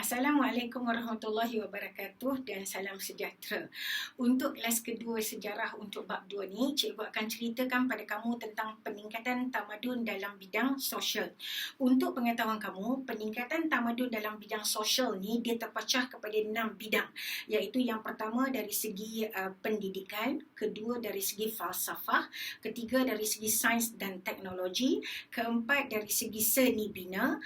Assalamualaikum warahmatullahi wabarakatuh dan salam sejahtera. Untuk kelas kedua sejarah untuk bab 2 ni, cikgu akan ceritakan pada kamu tentang peningkatan tamadun dalam bidang sosial. Untuk pengetahuan kamu, peningkatan tamadun dalam bidang sosial ni dia terpecah kepada 6 bidang, iaitu yang pertama dari segi pendidikan, kedua dari segi falsafah, ketiga dari segi sains dan teknologi, keempat dari segi seni bina,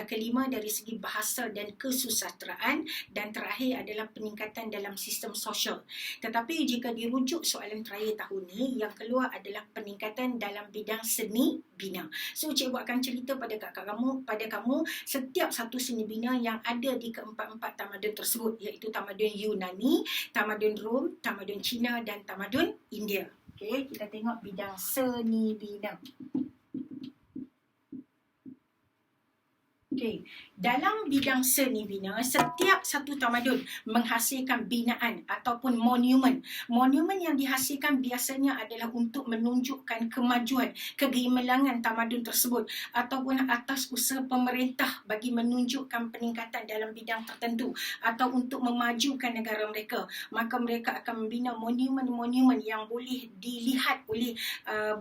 kelima dari segi bahasa dan kesusasteraan, dan terakhir adalah peningkatan dalam sistem sosial. Tetapi jika dirujuk soalan terakhir tahun ni, yang keluar adalah peningkatan dalam bidang seni bina. So cikgu akan cerita pada kamu setiap satu seni bina yang ada di keempat-empat tamadun tersebut, iaitu tamadun Yunani, tamadun Rom, tamadun Cina dan tamadun India. Okey, kita tengok bidang seni bina. Okay. Dalam bidang seni bina, setiap satu tamadun menghasilkan binaan ataupun monumen. Monumen yang dihasilkan biasanya adalah untuk menunjukkan kemajuan, kegemilangan tamadun tersebut ataupun atas usaha pemerintah bagi menunjukkan peningkatan dalam bidang tertentu atau untuk memajukan negara mereka. Maka mereka akan membina monumen-monumen yang boleh dilihat oleh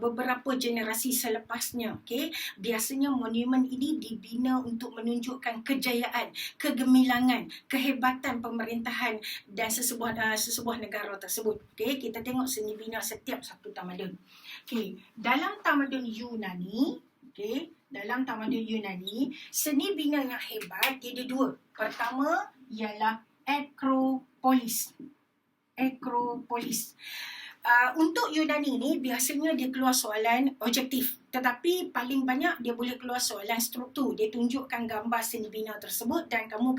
beberapa generasi selepasnya. Okay? Biasanya monumen ini dibina untuk menunjukkan kejayaan, kegemilangan, kehebatan pemerintahan dan sesebuah negara tersebut. Okey, kita tengok seni bina setiap satu tamadun. Okey, dalam tamadun Yunani, seni bina yang hebat dia ada dua. Pertama ialah Akropolis. Untuk Yunani ni biasanya dia keluar soalan objektif, tetapi paling banyak dia boleh keluar soalan struktur. Dia tunjukkan gambar seni bina tersebut dan kamu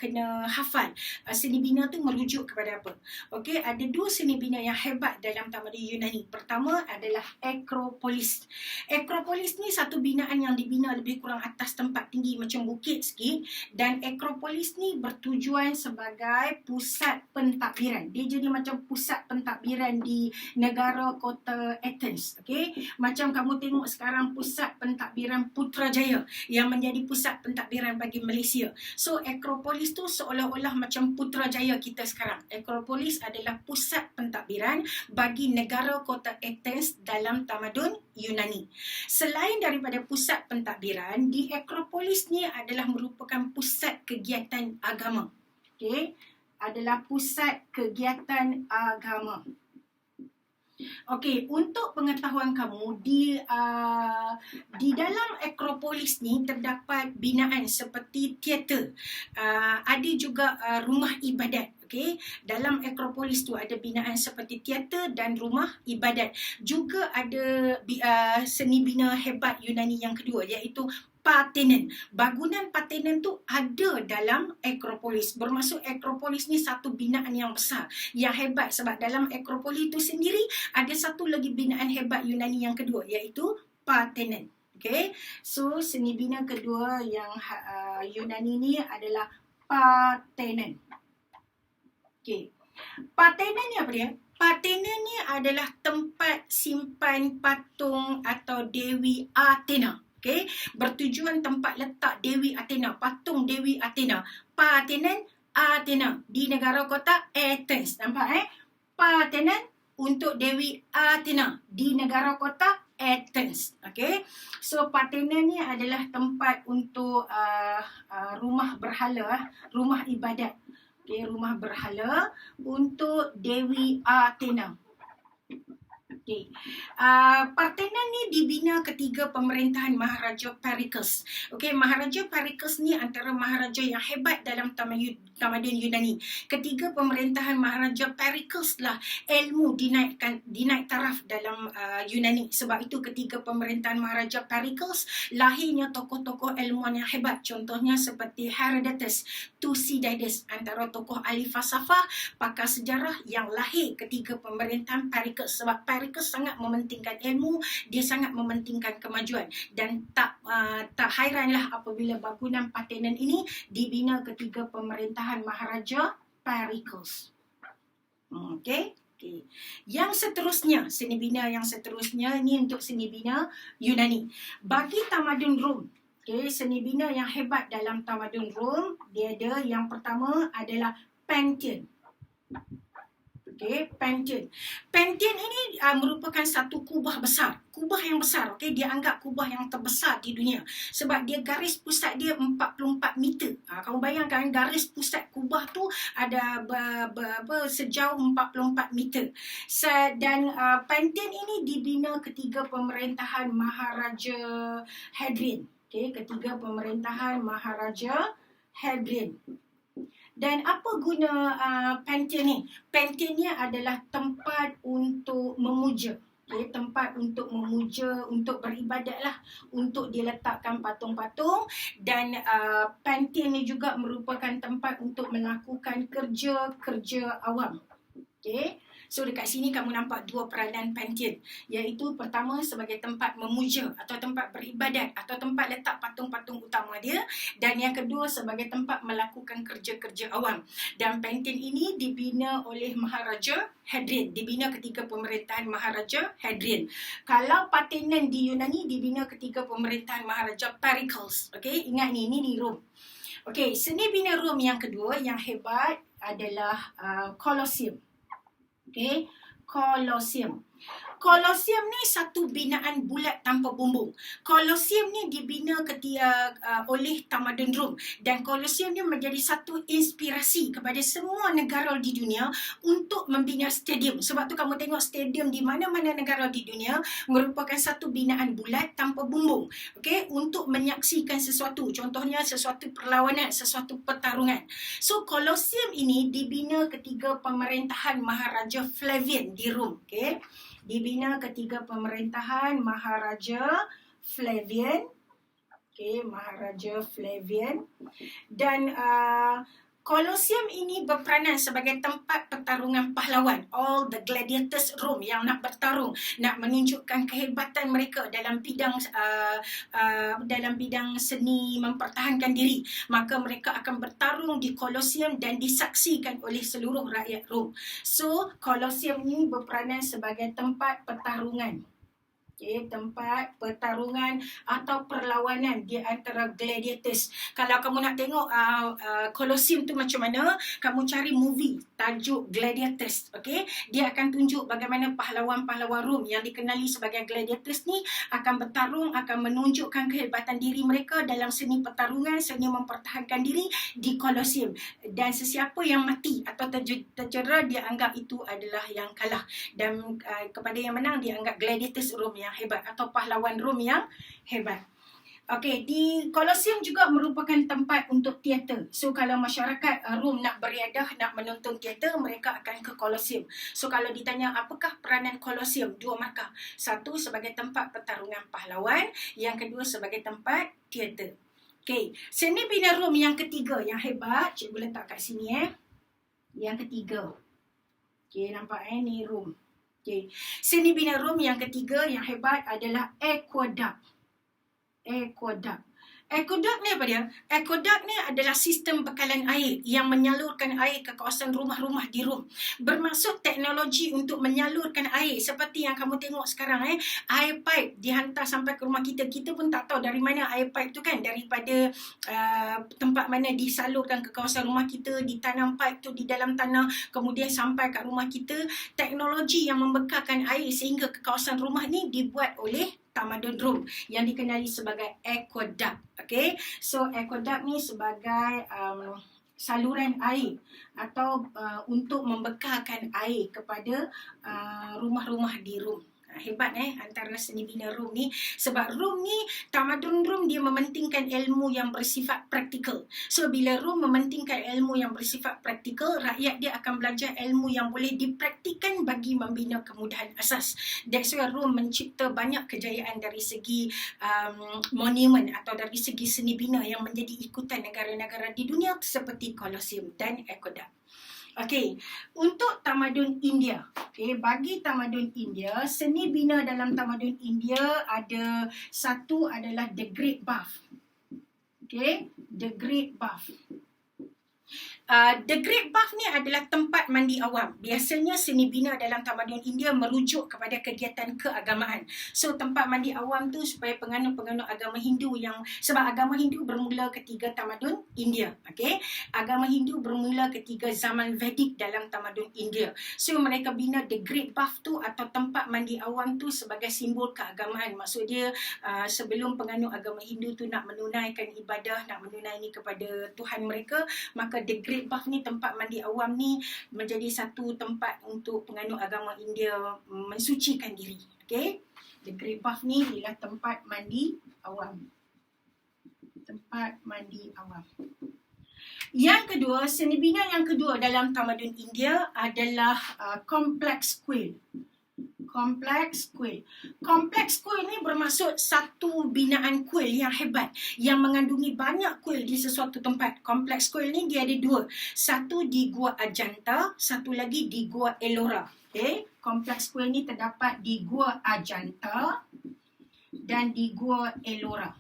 kena hafal seni bina tu merujuk kepada apa. Okey, ada dua seni bina yang hebat dalam tamadun Yunani. Pertama adalah Akropolis. Akropolis ni satu binaan yang dibina lebih kurang atas tempat tinggi macam bukit sikit, dan Akropolis ni bertujuan sebagai pusat pentadbiran. Dia jadi macam pusat pentadbiran di negara kota Athens. Okey, macam kamu tengok sekarang pusat pentadbiran Putrajaya yang menjadi pusat pentadbiran bagi Malaysia. So Akropolis tu seolah-olah macam Putrajaya kita sekarang. Akropolis adalah pusat pentadbiran bagi negara kota Athens dalam tamadun Yunani. Selain daripada pusat pentadbiran, di Akropolis ni adalah merupakan pusat kegiatan agama. Okey, adalah pusat kegiatan agama. Okey, untuk pengetahuan kamu, di dalam Akropolis ni terdapat binaan seperti teater. Ada juga rumah ibadat. Okey, dalam Akropolis tu ada binaan seperti teater dan rumah ibadat. Juga ada seni bina hebat Yunani yang kedua, iaitu Parthenon. Bangunan Parthenon tu ada dalam Akropolis. Bermaksud Akropolis ni satu binaan yang besar, yang hebat, sebab dalam Akropolis tu sendiri ada satu lagi binaan hebat Yunani yang kedua, iaitu Parthenon. Okay, so seni bina kedua yang Yunani ni adalah Parthenon. Okay, Parthenon ni apa dia? Parthenon ni adalah tempat simpan patung atau Dewi Athena. Okay, bertujuan tempat letak Dewi Athena, patung Dewi Athena. Parthenon, Athena di negara kota Athens. Nampak Parthenon untuk Dewi Athena di negara kota Athens. Okay, so Parthenon ni adalah tempat untuk rumah berhala, rumah ibadat. Okay, rumah berhala untuk Dewi Athena. Okay. Parthenon ni dibina ketika pemerintahan Maharaja Pericles. Okey, Maharaja Pericles ni antara maharaja yang hebat dalam tamadun Yunani. Ketika pemerintahan Maharaja Pericles lah ilmu dinaik taraf dalam Yunani. Sebab itu ketika pemerintahan Maharaja Pericles lahirnya tokoh-tokoh ilmuwan yang hebat. Contohnya seperti Herodotus, Thucydides, antara tokoh ahli falsafah, pakar sejarah yang lahir ketika pemerintahan Pericles. Sebab Pericles sangat mementingkan ilmu, dia sangat mementingkan kemajuan, dan tak hairanlah apabila bangunan Parthenon ini dibina ketika pemerintahan Maharaja Pericles. Okey. Yang seterusnya, seni bina yang seterusnya ni untuk seni bina Yunani. Bagi tamadun Rom, Okay, seni bina yang hebat dalam tamadun Rom, dia ada yang pertama adalah Pantheon. Okay, Pantheon. Pantheon ini merupakan satu kubah besar. Kubah yang besar, okay? Dia anggap kubah yang terbesar di dunia. Sebab dia garis pusat dia 44 meter. Kamu bayangkan garis pusat kubah tu ada sejauh 44 meter. Dan Pantheon ini dibina ketika pemerintahan Maharaja Hadrian. Okay, ketika pemerintahan Maharaja Hadrian. Dan apa guna Pantheon ni? Pantheon ni adalah tempat untuk memuja. Okay, tempat untuk memuja, untuk beribadat lah. Untuk diletakkan patung-patung. Dan Pantheon ni juga merupakan tempat untuk melakukan kerja-kerja awam. Okay. So dekat sini kamu nampak dua peranan Pantheon, iaitu pertama sebagai tempat memuja atau tempat beribadat atau tempat letak patung-patung utama dia, dan yang kedua sebagai tempat melakukan kerja-kerja awam. Dan Pantheon ini dibina oleh Maharaja Hadrian, dibina ketika pemerintahan Maharaja Hadrian. Kalau Parthenon di Yunani dibina ketika pemerintahan Maharaja Pericles. Okay, ingat ni di Rom. Okay, seni bina Rom yang kedua yang hebat adalah Colosseum. Okay, Colosseum. Colosseum ni satu binaan bulat tanpa bumbung. Colosseum ni dibina oleh tamadun Rom, dan Colosseum ni menjadi satu inspirasi kepada semua negara di dunia untuk membina stadium. Sebab tu kamu tengok stadium di mana-mana negara di dunia merupakan satu binaan bulat tanpa bumbung. Okay, untuk menyaksikan sesuatu. Contohnya sesuatu perlawanan, sesuatu pertarungan. So Colosseum ini dibina ketika pemerintahan Maharaja Flavian di Rom. Okay, dibina ketika pemerintahan Maharaja Flavian. Okay, Maharaja Flavian. Dan Colosseum ini berperanan sebagai tempat pertarungan pahlawan. All the gladiators Rome yang nak bertarung, nak menunjukkan kehebatan mereka dalam bidang seni mempertahankan diri. Maka mereka akan bertarung di Colosseum dan disaksikan oleh seluruh rakyat Rome. So, Colosseum ini berperanan sebagai tempat pertarungan. Okay, tempat pertarungan atau perlawanan di antara gladiators. Kalau kamu nak tengok Colosseum tu macam mana, kamu cari movie tajuk Gladiators. Okay? Dia akan tunjuk bagaimana pahlawan-pahlawan Rom yang dikenali sebagai gladiators ni akan bertarung, akan menunjukkan kehebatan diri mereka dalam seni pertarungan, seni mempertahankan diri di Colosseum. Dan sesiapa yang mati atau tercedera, dia anggap itu adalah yang kalah. Dan kepada yang menang, dia anggap gladiators Rom yang hebat atau pahlawan Rom yang hebat. Okey, di Colosseum juga merupakan tempat untuk teater. So kalau masyarakat Rom nak beriadah, nak menonton teater, mereka akan ke Colosseum. So kalau ditanya apakah peranan Colosseum, dua markah. Satu sebagai tempat pertarungan pahlawan, yang kedua sebagai tempat teater. Okey, seni bina Rom yang ketiga yang hebat, cikgu letak kat sini Yang ketiga. Okey, nampak ni Rom. Okay. Seni bina Rom yang ketiga yang hebat adalah aqueduct. Aqueduct ni apa dia? Aqueduct ni adalah sistem bekalan air yang menyalurkan air ke kawasan rumah-rumah di Rom. Bermaksud teknologi untuk menyalurkan air seperti yang kamu tengok sekarang air pipe dihantar sampai ke rumah kita. Kita pun tak tahu dari mana air pipe tu kan, daripada tempat mana disalurkan ke kawasan rumah kita, ditanam pipe tu di dalam tanah, kemudian sampai kat rumah kita. Teknologi yang membekalkan air sehingga ke kawasan rumah ni dibuat oleh tamadun Rom yang dikenali sebagai aqueduct. Okay, so aqueduct ni sebagai saluran air atau untuk membekalkan air kepada rumah-rumah di Rom. Hebat antara seni bina Rom ni, sebab Rom ni, tamadun Rom dia mementingkan ilmu yang bersifat praktikal. So bila Rom mementingkan ilmu yang bersifat praktikal, rakyat dia akan belajar ilmu yang boleh dipraktikkan bagi membina kemudahan asas. That's why Rom mencipta banyak kejayaan dari segi monumen atau dari segi seni bina yang menjadi ikutan negara-negara di dunia seperti Colosseum dan aqueduct. Okey, untuk tamadun India. Okey, bagi tamadun India, seni bina dalam tamadun India ada satu adalah The Great Bath. Okey, The Great Bath. The Great Bath ni adalah tempat mandi awam. Biasanya seni bina dalam tamadun India merujuk kepada kegiatan keagamaan. So tempat mandi awam tu supaya penganut-penganut agama Hindu sebab agama Hindu bermula ketika tamadun India. Okay? Agama Hindu bermula ketika zaman Vedic dalam tamadun India. So mereka bina The Great Bath tu atau tempat mandi awam tu sebagai simbol keagamaan. Maksud dia sebelum penganut agama Hindu tu nak menunaikan ibadah, nak menunaikan kepada Tuhan mereka, maka The Great Bath ni, tempat mandi awam ni menjadi satu tempat untuk penganut agama India mensucikan diri. Okay? The Great Bath ni ialah tempat mandi awam. Tempat mandi awam. Yang kedua, seni bina yang kedua dalam tamadun India adalah complex quill. Complex quill. Complex quill ni bermaksud satu binaan kuil yang hebat yang mengandungi banyak kuil di sesuatu tempat. Complex quill ni dia ada dua. Satu di Gua Ajanta, satu lagi di Gua Ellora. Okay? Complex quill ni terdapat di Gua Ajanta dan di Gua Ellora.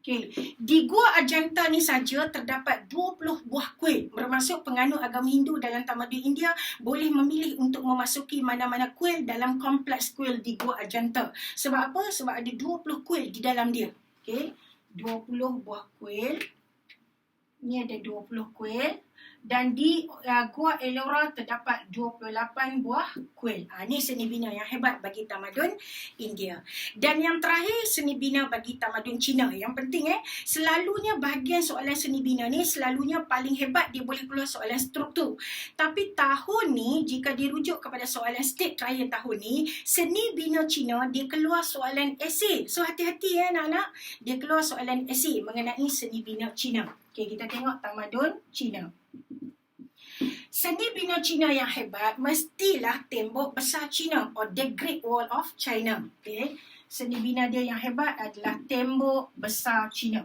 Okay. Di Gua Ajanta ni saja terdapat 20 buah kuil. Bermaksud penganut agama Hindu dalam tamadun India boleh memilih untuk memasuki mana-mana kuil dalam kompleks kuil di Gua Ajanta. Sebab apa? Sebab ada 20 kuil di dalam dia. Okay. 20 buah kuil. Ni ada 20 kuil. Dan di Gua Ellora terdapat 28 buah kuil. Ini seni bina yang hebat bagi tamadun India. Dan yang terakhir, seni bina bagi tamadun Cina. Yang penting selalunya bahagian soalan seni bina ni selalunya paling hebat dia boleh keluar soalan struktur. Tapi tahun ni jika dirujuk kepada soalan state trial tahun ni, seni bina Cina dia keluar soalan esei. So hati-hati anak-anak, dia keluar soalan esei mengenai seni bina Cina. Okey, kita tengok tamadun Cina. Seni bina Cina yang hebat mestilah tembok besar Cina or the Great Wall of China. Okay. Seni bina dia yang hebat adalah tembok besar Cina.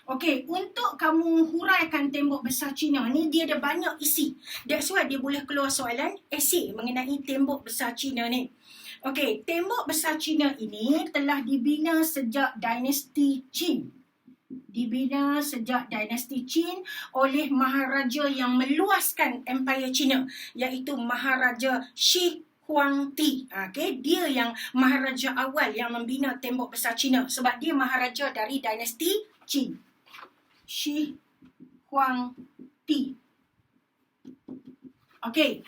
Okey, untuk kamu huraikan tembok besar Cina ni dia ada banyak isi. That's why dia boleh keluar soalan esei mengenai tembok besar Cina ni. Okey, tembok besar Cina ini telah dibina sejak dinasti Qin. Dibina sejak dinasti Qin oleh maharaja yang meluaskan empayar Cina, iaitu Maharaja Shi Huangdi. Okay? Dia yang maharaja awal yang membina tembok besar Cina sebab dia maharaja dari dinasti Qin. Shi Huangdi. Okey.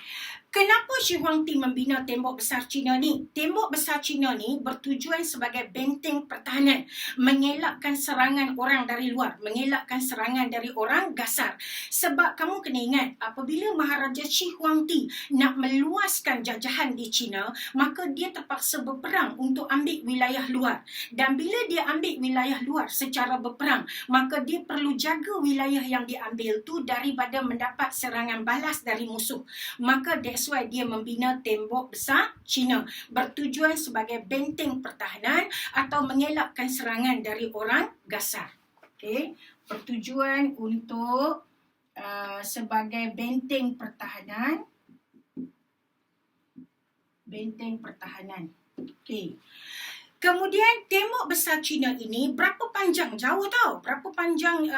Kenapa Shi Huangdi membina tembok besar Cina ni? Tembok besar Cina ni bertujuan sebagai benteng pertahanan, mengelakkan serangan orang dari luar, mengelakkan serangan dari orang gasar. Sebab kamu kena ingat, apabila Maharaja Shi Huangdi nak meluaskan jajahan di Cina, maka dia terpaksa berperang untuk ambil wilayah luar. Dan bila dia ambil wilayah luar secara berperang, maka dia perlu jaga wilayah yang diambil tu daripada mendapat serangan balas dari musuh. Maka that's why dia membina tembok besar Cina, bertujuan sebagai benteng pertahanan atau mengelakkan serangan dari orang gasar. Okay. Bertujuan untuk sebagai benteng pertahanan. Benteng pertahanan. Okay. Kemudian tembok besar Cina ini berapa panjang? Jauh tau. Berapa panjang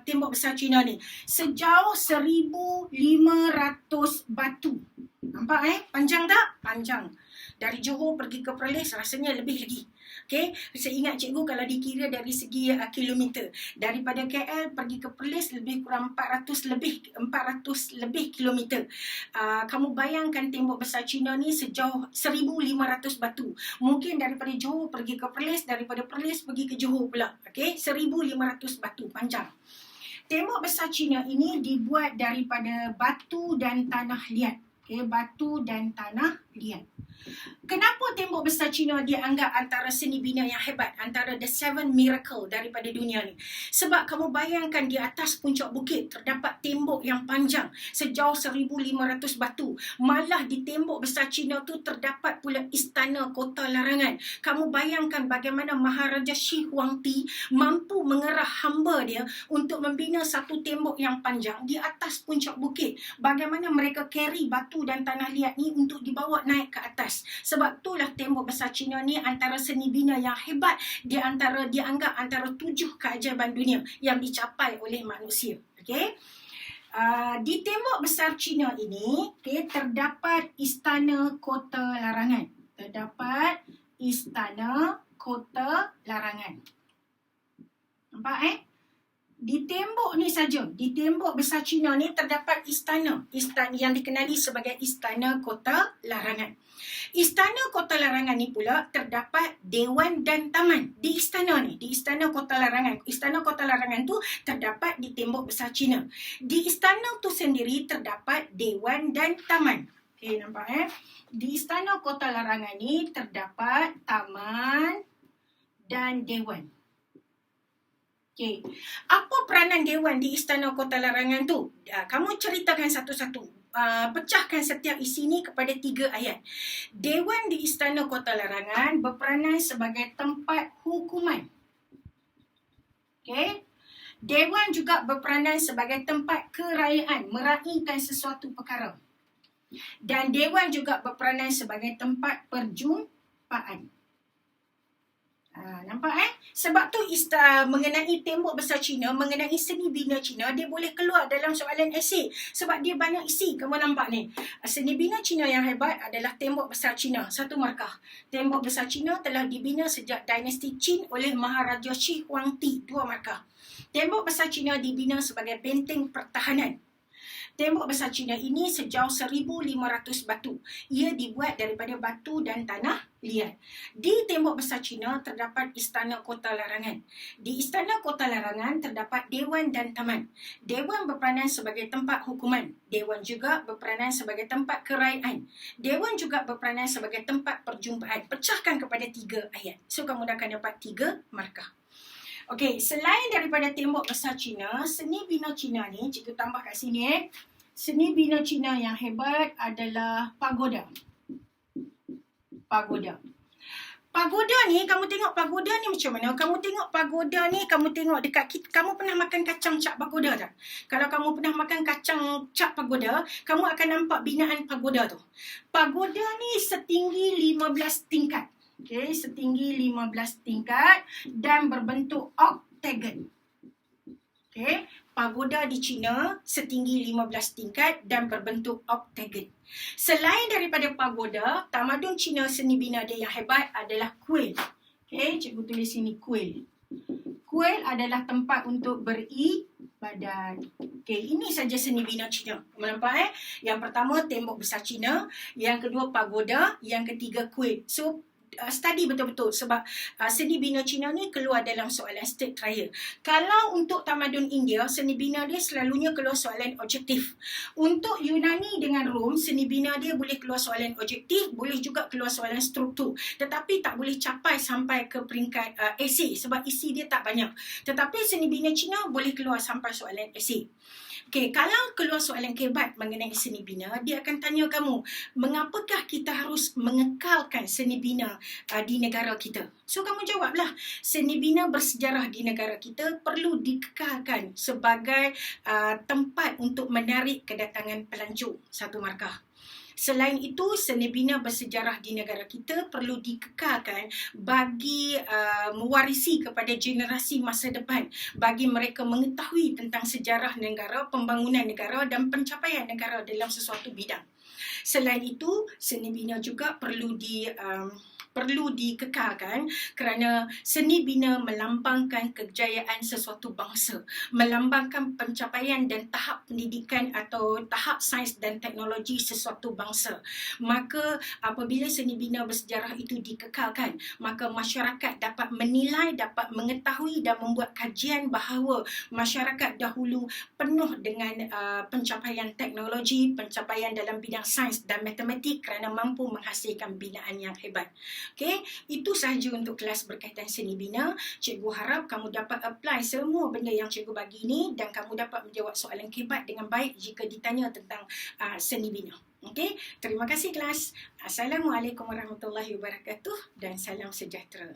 tembok besar Cina ni? Sejauh 1,500 batu. Nampak Panjang tak? Panjang. Dari Johor pergi ke Perlis rasanya lebih lagi. Okay? Saya ingat cikgu kalau dikira dari segi kilometer. Daripada KL pergi ke Perlis lebih kurang 400 lebih kilometer. Kamu bayangkan tembok besar Cina ni sejauh 1,500 batu. Mungkin daripada Johor pergi ke Perlis, daripada Perlis pergi ke Johor pula. Okay? 1,500 batu panjang. Tembok besar Cina ini dibuat daripada batu dan tanah liat. Okay? Batu dan tanah liat. Kenapa tembok besar Cina dianggap antara seni bina yang hebat, antara the 7 miracle daripada dunia ni? Sebab kamu bayangkan di atas puncak bukit terdapat tembok yang panjang sejauh 1,500 batu. Malah di tembok besar Cina tu terdapat pula istana kota larangan. Kamu bayangkan bagaimana Maharaja Shi Huangdi mampu mengerah hamba dia untuk membina satu tembok yang panjang di atas puncak bukit. Bagaimana mereka carry batu dan tanah liat ni untuk dibawa naik ke atas. kelas. Sebab itulah Tembok Besar Cina ni antara seni bina yang hebat, dianggap antara 7 keajaiban dunia yang dicapai oleh manusia. Okey. Di Tembok Besar Cina ini, terdapat Istana Kota Larangan. Terdapat Istana Kota Larangan. Nampak Di tembok ni saja, di Tembok Besar Cina ni terdapat istana yang dikenali sebagai Istana Kota Larangan. Istana Kota Larangan ni pula terdapat dewan dan taman di istana ni, di Istana Kota Larangan. Istana Kota Larangan tu terdapat di Tembok Besar Cina. Di istana tu sendiri terdapat dewan dan taman. Okey, nampak Di Istana Kota Larangan ni terdapat taman dan dewan. Okay. Apa peranan dewan di Istana Kota Larangan tu? Kamu ceritakan satu-satu. Pecahkan setiap isi ni kepada 3 ayat. Dewan di Istana Kota Larangan berperanan sebagai tempat hukuman. Okay. Dewan juga berperanan sebagai tempat kerayaan, meraihkan sesuatu perkara. Dan dewan juga berperanan sebagai tempat perjumpaan. Nampak Sebab tu mengenai Tembok Besar Cina, mengenai seni bina Cina, dia boleh keluar dalam soalan esei. Sebab dia banyak isi. Kamu nampak ni. Seni bina Cina yang hebat adalah Tembok Besar Cina. 1 markah. Tembok Besar Cina telah dibina sejak dinasti Qin oleh Maharaja Shi Huangdi. 2 markah. Tembok Besar Cina dibina sebagai benteng pertahanan. Tembok Besar Cina ini sejauh 1,500 batu. Ia dibuat daripada batu dan tanah liat. Di Tembok Besar Cina terdapat Istana Kota Larangan. Di Istana Kota Larangan terdapat dewan dan taman. Dewan berperanan sebagai tempat hukuman. Dewan juga berperanan sebagai tempat kerayaan. Dewan juga berperanan sebagai tempat perjumpaan. Pecahkan kepada 3 ayat. So, kamu dah akan dapat 3 markah. Okey, selain daripada Tembok Besar Cina, seni bina Cina ni, cikgu tambah kat sini Seni bina Cina yang hebat adalah pagoda. Pagoda. Pagoda ni, kamu tengok pagoda ni macam mana? Kamu tengok pagoda ni, kamu tengok dekat kita. Kamu pernah makan kacang cap pagoda tak? Kalau kamu pernah makan kacang cap pagoda, kamu akan nampak binaan pagoda tu. Pagoda ni setinggi 15 tingkat. Okey, setinggi 15 tingkat dan berbentuk oktagon. Okey, pagoda di China setinggi 15 tingkat dan berbentuk oktagon. Selain daripada pagoda, tamadun Cina seni bina dia yang hebat adalah kuil. Okey, cikgu tulis sini kuil. Kuil adalah tempat untuk beribadat. Okey, ini saja seni bina Cina. Nampak Yang pertama Tembok Besar Cina, yang kedua pagoda, yang ketiga kuil. So study betul-betul sebab seni bina Cina ni keluar dalam soalan state trial. Kalau untuk tamadun India, seni bina dia selalunya keluar soalan objektif. Untuk Yunani dengan Rom, seni bina dia boleh keluar soalan objektif, boleh juga keluar soalan struktur. Tetapi tak boleh capai sampai ke peringkat esei sebab isi dia tak banyak. Tetapi seni bina Cina boleh keluar sampai soalan esei. Okey, kalau keluar soalan kebat mengenai seni bina, dia akan tanya kamu, mengapakah kita harus mengekalkan seni bina di negara kita? So, kamu jawablah, seni bina bersejarah di negara kita perlu dikekalkan sebagai tempat untuk menarik kedatangan pelancong. 1 markah. Selain itu, seni bina bersejarah di negara kita perlu dikekalkan bagi mewarisi kepada generasi masa depan, bagi mereka mengetahui tentang sejarah negara, pembangunan negara dan pencapaian negara dalam sesuatu bidang. Selain itu, seni bina juga perlu dikekalkan kerana seni bina melambangkan kejayaan sesuatu bangsa, melambangkan pencapaian dan tahap pendidikan atau tahap sains dan teknologi sesuatu bangsa. Maka apabila seni bina bersejarah itu dikekalkan, maka masyarakat dapat menilai, dapat mengetahui dan membuat kajian bahawa masyarakat dahulu penuh dengan pencapaian teknologi, pencapaian dalam bidang sains dan matematik kerana mampu menghasilkan binaan yang hebat. Okey, itu sahaja untuk kelas berkaitan seni bina. Cikgu harap kamu dapat apply semua benda yang cikgu bagi ni dan kamu dapat menjawab soalan kebat dengan baik jika ditanya tentang seni bina. Okey, terima kasih kelas. Assalamualaikum warahmatullahi wabarakatuh dan salam sejahtera.